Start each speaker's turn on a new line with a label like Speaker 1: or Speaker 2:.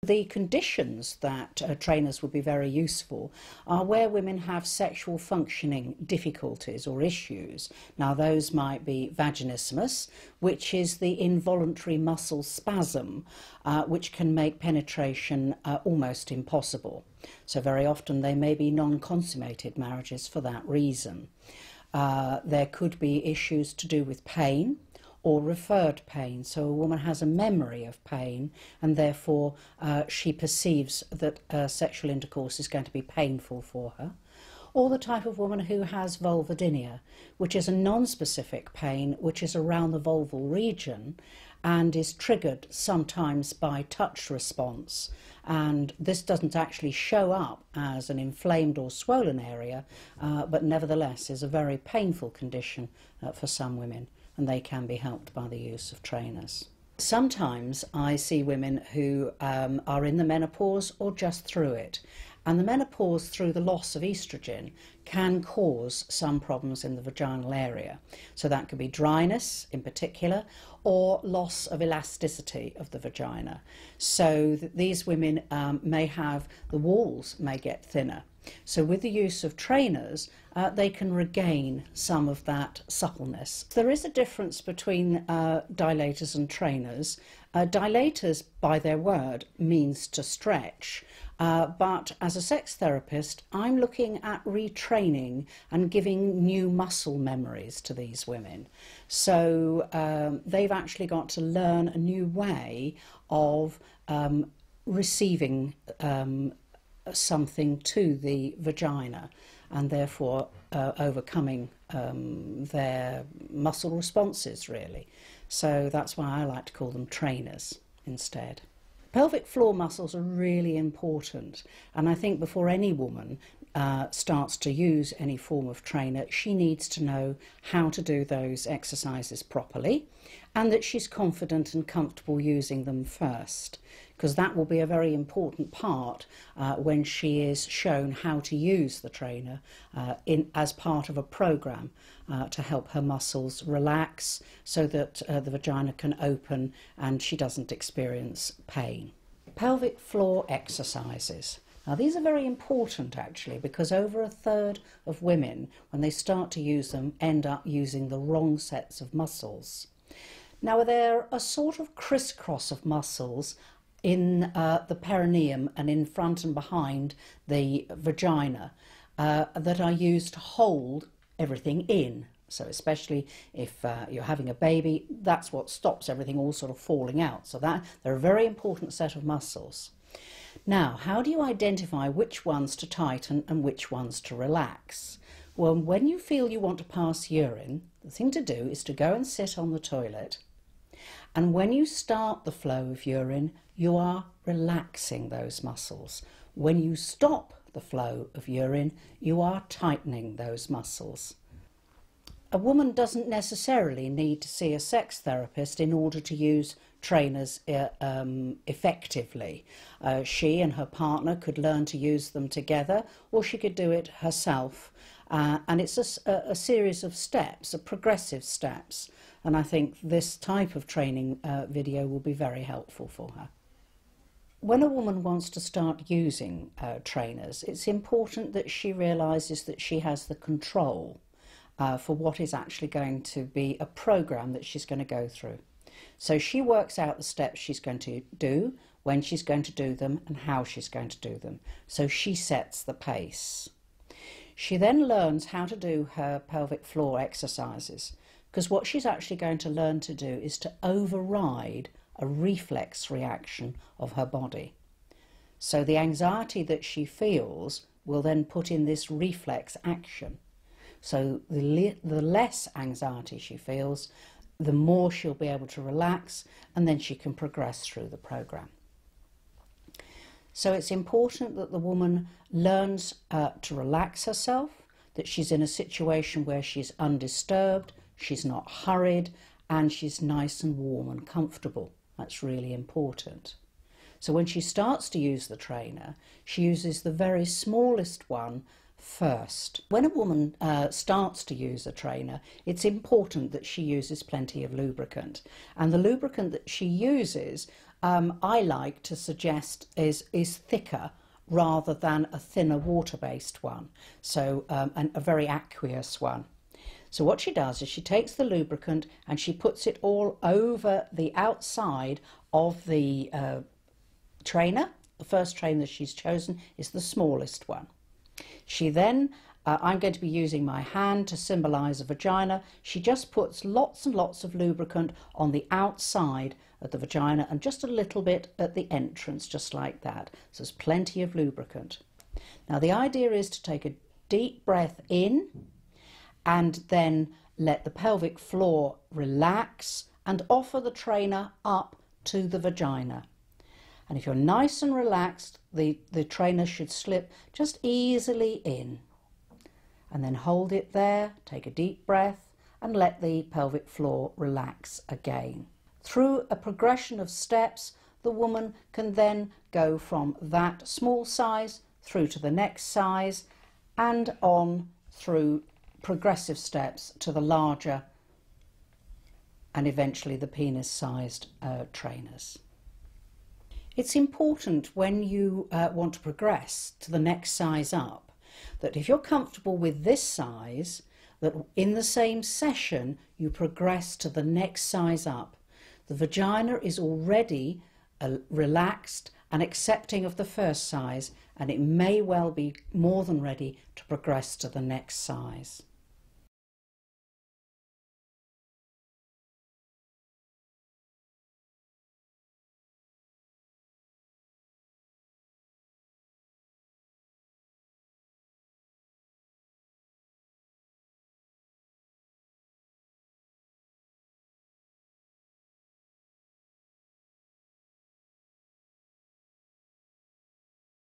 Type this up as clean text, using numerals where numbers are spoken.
Speaker 1: The conditions that trainers would be very useful are where women have sexual functioning difficulties or issues. Now those might be vaginismus, which is the involuntary muscle spasm, which can make penetration almost impossible. So very often they may be non-consummated marriages for that reason. There could be issues to do with pain or referred pain, so a woman has a memory of pain and therefore she perceives that sexual intercourse is going to be painful for her. Or the type of woman who has vulvodynia, which is a non-specific pain which is around the vulval region and is triggered sometimes by touch response, and this doesn't actually show up as an inflamed or swollen area, but nevertheless is a very painful condition for some women, and they can be helped by the use of trainers. Sometimes I see women who are in the menopause or just through it, and the menopause through the loss of estrogen can cause some problems in the vaginal area. So that could be dryness in particular, or loss of elasticity of the vagina. So that these women may have, the walls may get thinner. So with the use of trainers, they can regain some of that suppleness. There is a difference between dilators and trainers. Dilators, by their word, means to stretch. But as a sex therapist, I'm looking at retraining and giving new muscle memories to these women. So they've actually got to learn a new way of receiving something to the vagina, and therefore overcoming their muscle responses, really. So that's why I like to call them trainers instead. Pelvic floor muscles are really important, and I think before any woman starts to use any form of trainer, she needs to know how to do those exercises properly, and that she's confident and comfortable using them first, because that will be a very important part when she is shown how to use the trainer as part of a program to help her muscles relax so that the vagina can open and she doesn't experience pain. Pelvic floor exercises. Now these are very important actually, because over a third of women, when they start to use them, end up using the wrong sets of muscles. Now they're a sort of crisscross of muscles in the perineum and in front and behind the vagina that are used to hold everything in. So especially if you're having a baby, that's what stops everything all sort of falling out. So that they're a very important set of muscles. Now, how do you identify which ones to tighten and which ones to relax? Well, when you feel you want to pass urine, the thing to do is to go and sit on the toilet. And when you start the flow of urine, you are relaxing those muscles. When you stop the flow of urine, you are tightening those muscles. A woman doesn't necessarily need to see a sex therapist in order to use trainers effectively. She and her partner could learn to use them together, or she could do it herself. And it's a series of steps, of progressive steps. And I think this type of training video will be very helpful for her. When a woman wants to start using trainers, it's important that she realises that she has the control for what is actually going to be a program that she's going to go through. So she works out the steps she's going to do, when she's going to do them, and how she's going to do them. So she sets the pace. She then learns how to do her pelvic floor exercises, because what she's actually going to learn to do is to override a reflex reaction of her body. So the anxiety that she feels will then put in this reflex action. So the less anxiety she feels, the more she'll be able to relax, and then she can progress through the program. So it's important that the woman learns to relax herself, that she's in a situation where she's undisturbed, she's not hurried, and she's nice and warm and comfortable. That's really important. So when she starts to use the trainer, she uses the very smallest one first. When a woman starts to use a trainer, it's important that she uses plenty of lubricant. And the lubricant that she uses I like to suggest is thicker rather than a thinner water-based one, so and a very aqueous one. So what she does is she takes the lubricant and she puts it all over the outside of the trainer. The first trainer she's chosen is the smallest one. She then, I'm going to be using my hand to symbolise a vagina. She just puts lots and lots of lubricant on the outside of the vagina and just a little bit at the entrance, just like that. So there's plenty of lubricant. Now the idea is to take a deep breath in and then let the pelvic floor relax and offer the trainer up to the vagina. And if you're nice and relaxed, the trainer should slip just easily in. And then hold it there, take a deep breath and let the pelvic floor relax again. Through a progression of steps, the woman can then go from that small size through to the next size and on through progressive steps to the larger and eventually the penis-sized trainers. It's important when you want to progress to the next size up that if you're comfortable with this size, that in the same session you progress to the next size up. The vagina is already relaxed and accepting of the first size, and it may well be more than ready to progress to the next size.